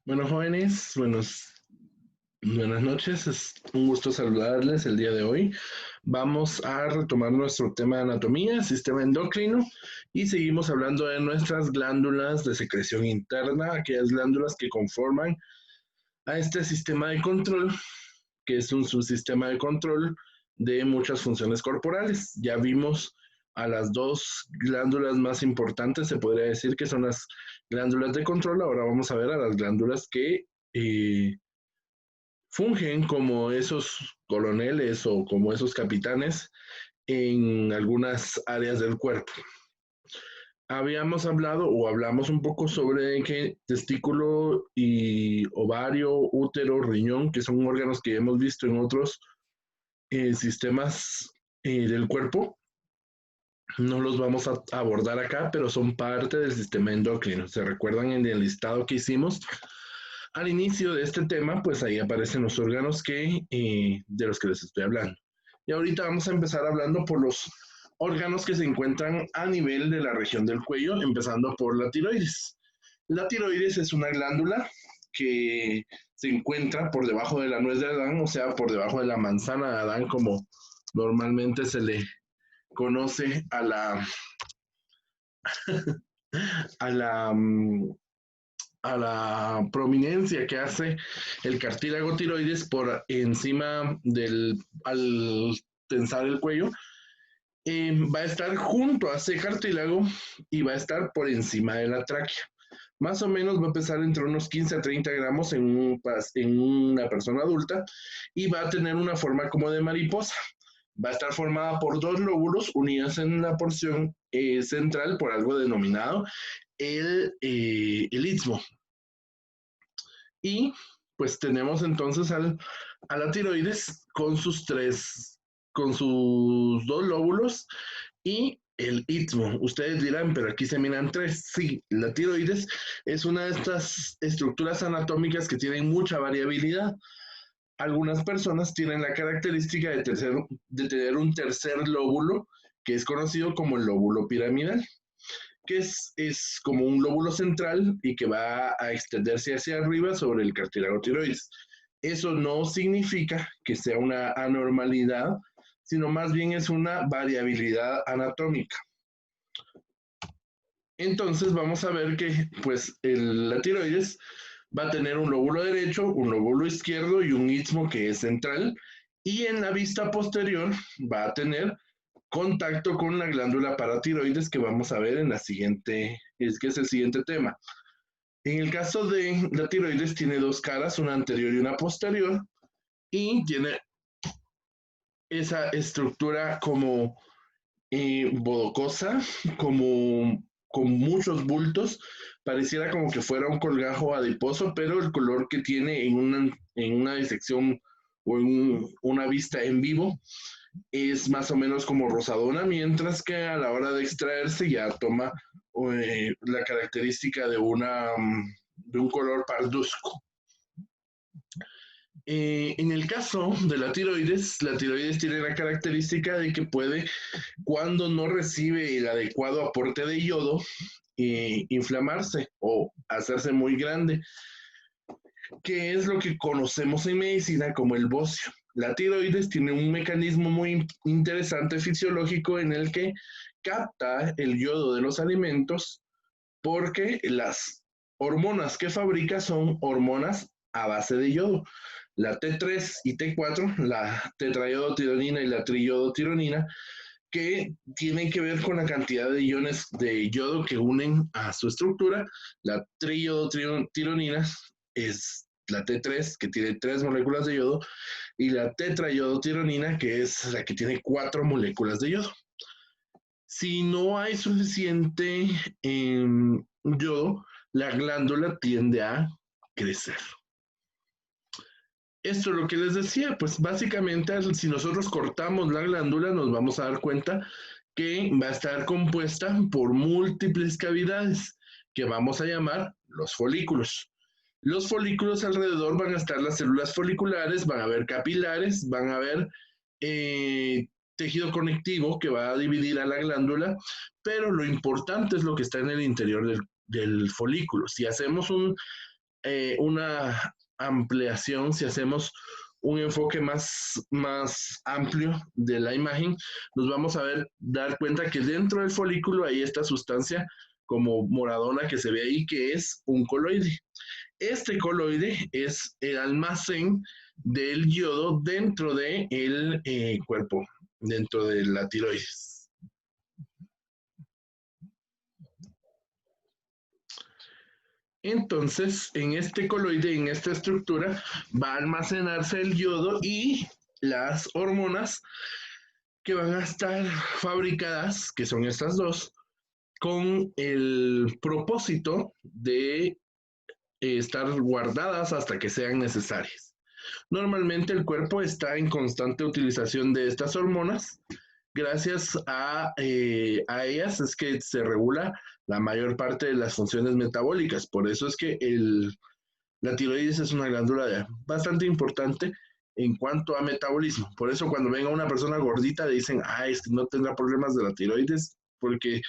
Bueno, jóvenes, buenas noches. Es un gusto saludarles el día de hoy. Vamos a retomar nuestro tema de anatomía, sistema endocrino, y seguimos hablando de nuestras glándulas de secreción interna, aquellas glándulas que conforman a este sistema de control, que es un subsistema de control de muchas funciones corporales. Ya vimos a las dos glándulas más importantes, se podría decir que son las glándulas de control. Ahora vamos a ver a las glándulas que fungen como esos coroneles o como esos capitanes en algunas áreas del cuerpo. Habíamos hablado o hablamos un poco sobre que testículo y ovario, útero, riñón, que son órganos que hemos visto en otros sistemas del cuerpo. No los vamos a abordar acá, pero son parte del sistema endocrino. ¿Se recuerdan en el listado que hicimos? Al inicio de este tema, pues ahí aparecen los órganos de los que les estoy hablando. Y ahorita vamos a empezar hablando por los órganos que se encuentran a nivel de la región del cuello, empezando por la tiroides. La tiroides es una glándula que se encuentra por debajo de la nuez de Adán, o sea, por debajo de la manzana de Adán, como normalmente se le conoce a la, a la prominencia que hace el cartílago tiroides por encima al tensar el cuello. Va a estar junto a ese cartílago y va a estar por encima de la tráquea. Más o menos va a pesar entre unos 15 a 30 gramos en una persona adulta y va a tener una forma como de mariposa. Va a estar formada por dos lóbulos unidos en la porción central por algo denominado el istmo. Y pues tenemos entonces a la tiroides con sus dos lóbulos y el istmo. Ustedes dirán, pero aquí se miran tres. Sí, la tiroides es una de estas estructuras anatómicas que tienen mucha variabilidad. Algunas personas tienen la característica de tener un tercer lóbulo que es conocido como el lóbulo piramidal, que es como un lóbulo central y que va a extenderse hacia arriba sobre el cartílago tiroides. Eso no significa que sea una anormalidad, sino más bien es una variabilidad anatómica. Entonces vamos a ver que pues la tiroides va a tener un lóbulo derecho, un lóbulo izquierdo y un istmo que es central, y en la vista posterior va a tener contacto con la glándula paratiroides que vamos a ver en la siguiente, que es el siguiente tema. En el caso de la tiroides tiene dos caras, una anterior y una posterior, y tiene esa estructura como bodocosa, como con muchos bultos, pareciera como que fuera un colgajo adiposo, pero el color que tiene en una disección o en una vista en vivo es más o menos como rosadona, mientras que a la hora de extraerse ya toma la característica de un color parduzco. En el caso de la tiroides tiene la característica de que puede, cuando no recibe el adecuado aporte de yodo, inflamarse o hacerse muy grande, que es lo que conocemos en medicina como el bocio. La tiroides tiene un mecanismo muy interesante fisiológico en el que capta el yodo de los alimentos porque las hormonas que fabrica son hormonas a base de yodo. La T3 y T4, la tetrayodotironina y la triyodotironina, que tienen que ver con la cantidad de iones de yodo que unen a su estructura. La triyodotironina es la T3, que tiene 3 moléculas de yodo, y la tetrayodotironina, que es la que tiene 4 moléculas de yodo. Si no hay suficiente yodo, la glándula tiende a crecer. Esto es lo que les decía, pues básicamente si nosotros cortamos la glándula nos vamos a dar cuenta que va a estar compuesta por múltiples cavidades que vamos a llamar los folículos. Los folículos alrededor van a estar las células foliculares, van a haber capilares, van a haber tejido conectivo que va a dividir a la glándula, pero lo importante es lo que está en el interior del folículo. Si hacemos una ampliación, si hacemos un enfoque más amplio de la imagen, nos vamos a dar cuenta que dentro del folículo hay esta sustancia como moradona que se ve ahí, que es un coloide. Este coloide es el almacén del yodo dentro del cuerpo, dentro de la tiroides. Entonces, en este coloide, en esta estructura, va a almacenarse el yodo y las hormonas que van a estar fabricadas, que son estas dos, con el propósito de estar guardadas hasta que sean necesarias. Normalmente el cuerpo está en constante utilización de estas hormonas. Gracias a ellas es que se regula la mayor parte de las funciones metabólicas. Por eso es que la tiroides es una glándula bastante importante en cuanto a metabolismo. Por eso cuando venga una persona gordita le dicen, es que no tendrá problemas de la tiroides, porque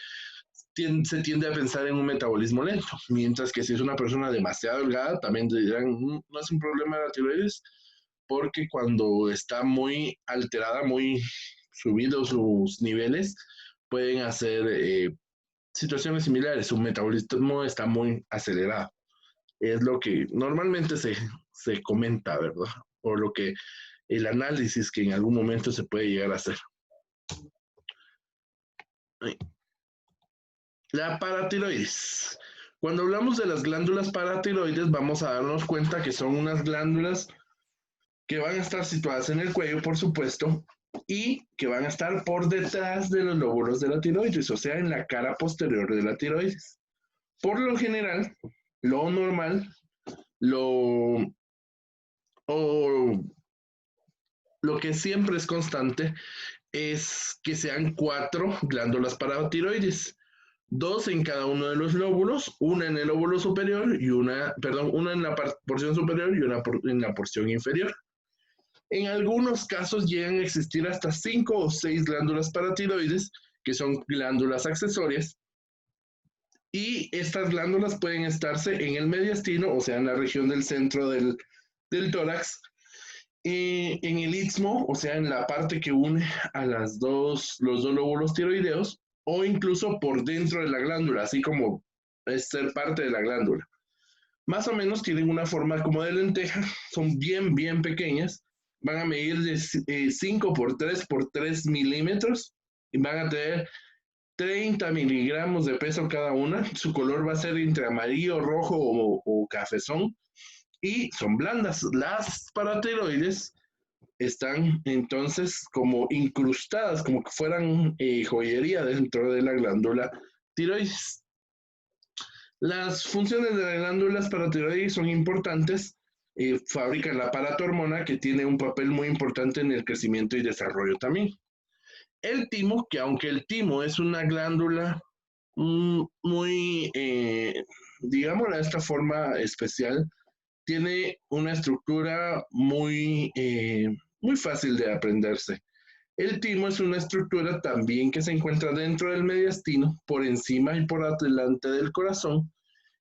se tiende a pensar en un metabolismo lento, mientras que si es una persona demasiado delgada, también dirán, no es un problema de la tiroides, porque cuando está muy alterada, muy subidos sus niveles, pueden hacer situaciones similares, su metabolismo está muy acelerado. Es lo que normalmente se comenta, ¿verdad? O lo que el análisis que en algún momento se puede llegar a hacer. La paratiroides. Cuando hablamos de las glándulas paratiroides, vamos a darnos cuenta que son unas glándulas que van a estar situadas en el cuello, por supuesto, y que van a estar por detrás de los lóbulos de la tiroides, o sea, en la cara posterior de la tiroides. Por lo general, lo normal, o lo que siempre es constante es que sean 4 glándulas paratiroides, 2 en cada uno de los lóbulos, una en el lóbulo superior y una en la porción superior y una en la porción inferior. En algunos casos llegan a existir hasta 5 o 6 glándulas paratiroides, que son glándulas accesorias, y estas glándulas pueden estarse en el mediastino, o sea, en la región del centro del tórax, en el istmo, o sea, en la parte que une a los dos lóbulos tiroideos, o incluso por dentro de la glándula, así como es ser parte de la glándula. Más o menos tienen una forma como de lenteja, son bien pequeñas, van a medir de 5 por 3 por 3 milímetros y van a tener 30 miligramos de peso cada una. Su color va a ser entre amarillo, rojo o cafezón y son blandas. Las paratiroides están entonces como incrustadas, como que fueran joyería dentro de la glándula tiroides. Las funciones de las glándulas paratiroides son importantes. Fabrican la paratormona, que tiene un papel muy importante en el crecimiento y desarrollo también. El timo, que aunque el timo es una glándula muy, digámoslo de esta forma especial, tiene una estructura muy fácil de aprenderse. El timo es una estructura también que se encuentra dentro del mediastino, por encima y por delante del corazón.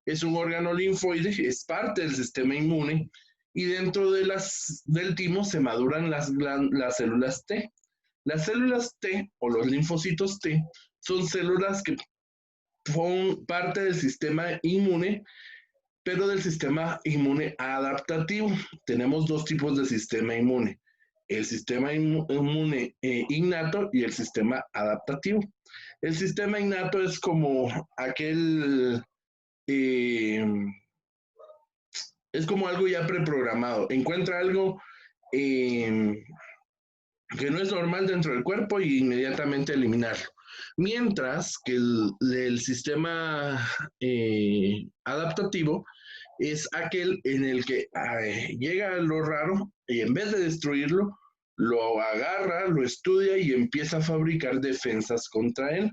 Es un órgano linfoide, es parte del sistema inmune y dentro del timo se maduran las células T. Las células T o los linfocitos T son células que son parte del sistema inmune, pero del sistema inmune adaptativo. Tenemos dos tipos de sistema inmune: el sistema inmune innato y el sistema adaptativo. El sistema innato es como es como algo ya preprogramado. Encuentra algo que no es normal dentro del cuerpo y inmediatamente eliminarlo. Mientras que el sistema adaptativo es aquel en el que llega lo raro y en vez de destruirlo, lo agarra, lo estudia y empieza a fabricar defensas contra él.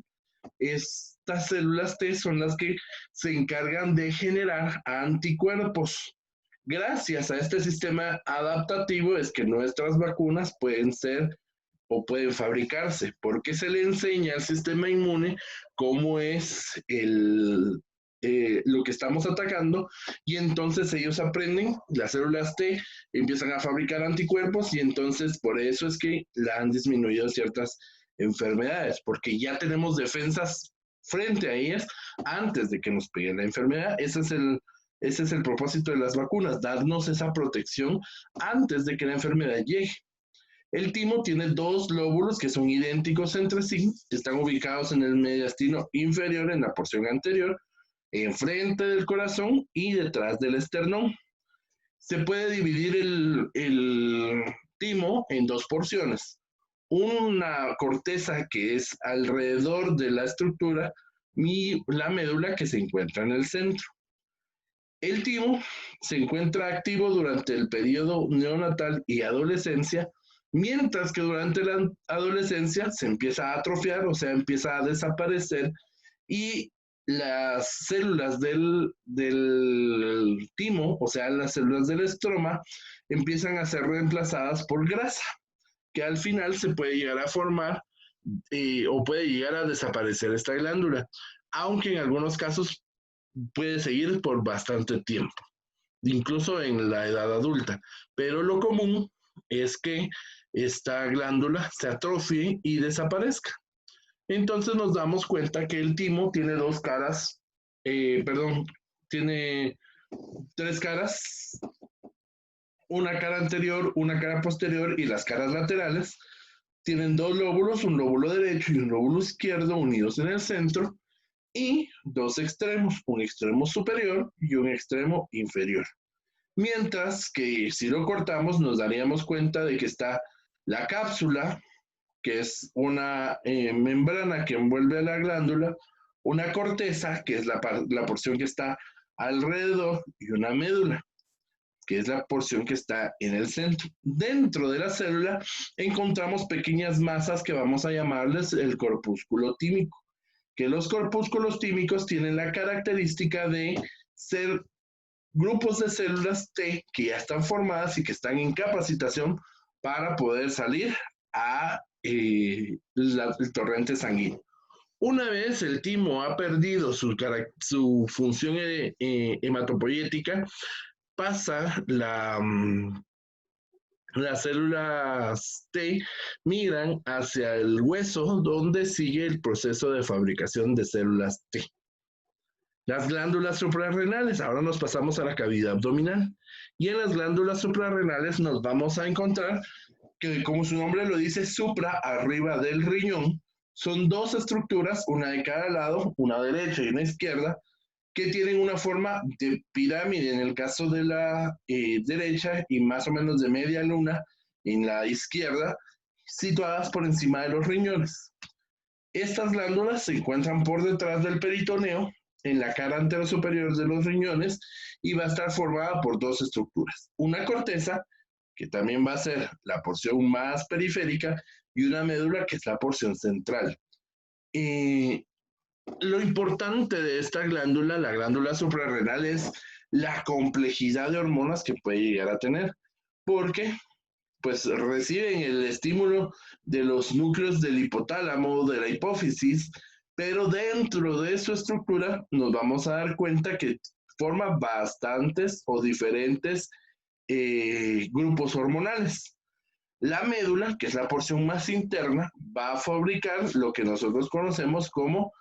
Estas células T son las que se encargan de generar anticuerpos. Gracias a este sistema adaptativo es que nuestras vacunas pueden ser o pueden fabricarse, porque se le enseña al sistema inmune cómo es lo que estamos atacando, y entonces ellos aprenden, las células T empiezan a fabricar anticuerpos, y entonces por eso es que la han disminuido ciertas enfermedades, porque ya tenemos defensas frente a ellas antes de que nos pegue la enfermedad. Ese es el propósito de las vacunas, darnos esa protección antes de que la enfermedad llegue. El timo tiene dos lóbulos que son idénticos entre sí, que están ubicados en el mediastino inferior, en la porción anterior, enfrente del corazón y detrás del esternón. Se puede dividir el timo en dos porciones. Una corteza que es alrededor de la estructura y la médula que se encuentra en el centro. El timo se encuentra activo durante el periodo neonatal y adolescencia, mientras que durante la adolescencia se empieza a atrofiar, o sea, empieza a desaparecer, y las células del timo, o sea, las células del estroma, empiezan a ser reemplazadas por grasa, que al final se puede llegar a formar o puede llegar a desaparecer esta glándula, aunque en algunos casos puede seguir por bastante tiempo, incluso en la edad adulta. Pero lo común es que esta glándula se atrofie y desaparezca. Entonces nos damos cuenta que el timo tiene dos caras, tiene tres caras, una cara anterior, una cara posterior y las caras laterales. Tienen dos lóbulos, un lóbulo derecho y un lóbulo izquierdo unidos en el centro, y dos extremos, un extremo superior y un extremo inferior. Mientras que si lo cortamos nos daríamos cuenta de que está la cápsula, que es una membrana que envuelve a la glándula, una corteza, que es la porción que está alrededor, y una médula, que es la porción que está en el centro. Dentro de la célula encontramos pequeñas masas que vamos a llamarles el corpúsculo tímico, que los corpúsculos tímicos tienen la característica de ser grupos de células T que ya están formadas y que están en capacitación para poder salir a el torrente sanguíneo. Una vez el timo ha perdido su función hematopoyética, pasa las células T migran hacia el hueso, donde sigue el proceso de fabricación de células T. Las glándulas suprarrenales, ahora nos pasamos a la cavidad abdominal, y en las glándulas suprarrenales nos vamos a encontrar que, como su nombre lo dice, supra, arriba del riñón, son dos estructuras, una de cada lado, una derecha y una izquierda, que tienen una forma de pirámide en el caso de la derecha y más o menos de media luna en la izquierda, situadas por encima de los riñones. Estas glándulas se encuentran por detrás del peritoneo, en la cara antero superior de los riñones, y va a estar formada por dos estructuras. Una corteza, que también va a ser la porción más periférica, y una médula, que es la porción central. Lo importante de esta glándula, la glándula suprarrenal, es la complejidad de hormonas que puede llegar a tener, porque pues reciben el estímulo de los núcleos del hipotálamo, de la hipófisis, pero dentro de su estructura nos vamos a dar cuenta que forma bastantes o diferentes grupos hormonales. La médula, que es la porción más interna, va a fabricar lo que nosotros conocemos como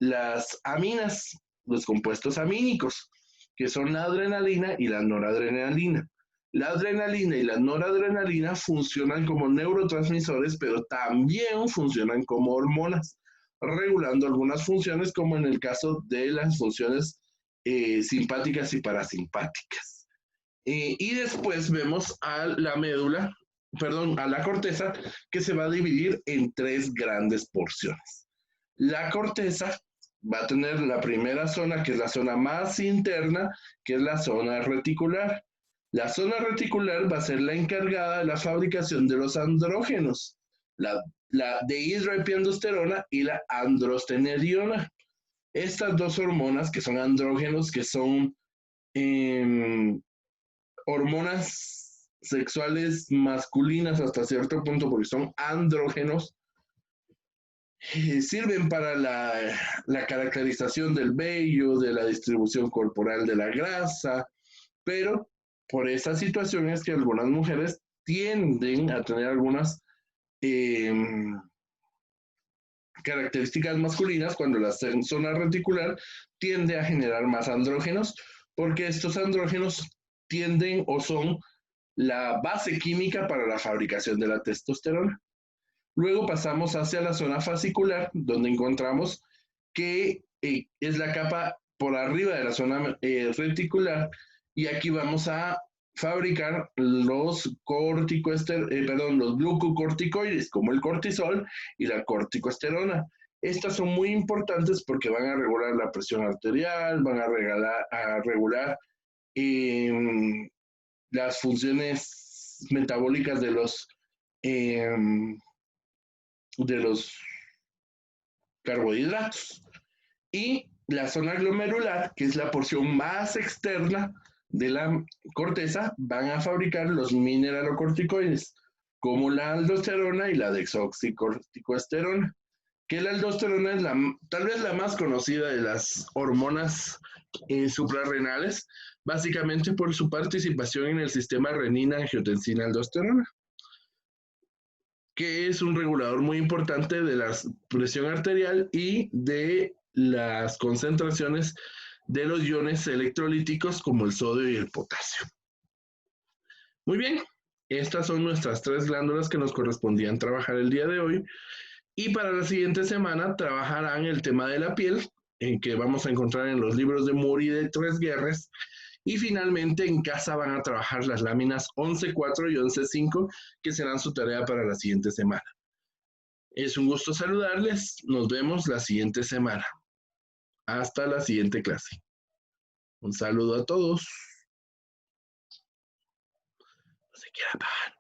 las aminas, los compuestos amínicos, que son la adrenalina y la noradrenalina. La adrenalina y la noradrenalina funcionan como neurotransmisores, pero también funcionan como hormonas, regulando algunas funciones, como en el caso de las funciones simpáticas y parasimpáticas. Y después vemos a la médula, perdón, a la corteza, que se va a dividir en tres grandes porciones. La corteza va a tener la primera zona, que es la zona más interna, que es la zona reticular. La zona reticular va a ser la encargada de la fabricación de los andrógenos, la dihidroepiandrosterona y la androstenediona. Estas dos hormonas, que son andrógenos, que son hormonas sexuales masculinas hasta cierto punto, porque son andrógenos, Sirven para la caracterización del vello, de la distribución corporal de la grasa, pero por esa situación es que algunas mujeres tienden a tener algunas eh, características masculinas cuando la zona reticular tiende a generar más andrógenos, porque estos andrógenos tienden o son la base química para la fabricación de la testosterona. Luego pasamos hacia la zona fascicular, donde encontramos que es la capa por arriba de la zona reticular, y aquí vamos a fabricar los los glucocorticoides, como el cortisol y la corticosterona. Estas son muy importantes porque van a regular la presión arterial, van a regular eh, las funciones metabólicas eh, de los carbohidratos. Y la zona glomerular, que es la porción más externa de la corteza, van a fabricar los mineralocorticoides, como la aldosterona y la desoxicorticosterona. Que la aldosterona es tal vez la más conocida de las hormonas suprarrenales, básicamente por su participación en el sistema renina-angiotensina-aldosterona, que es un regulador muy importante de la presión arterial y de las concentraciones de los iones electrolíticos como el sodio y el potasio. Muy bien, estas son nuestras 3 glándulas que nos correspondían trabajar el día de hoy, y para la siguiente semana trabajarán el tema de la piel, en que vamos a encontrar en los libros de Moore y de Tres Guerres. Y finalmente en casa van a trabajar las láminas 11.4 y 11.5, que serán su tarea para la siguiente semana. Es un gusto saludarles. Nos vemos la siguiente semana. Hasta la siguiente clase. Un saludo a todos. No se quiera apagar.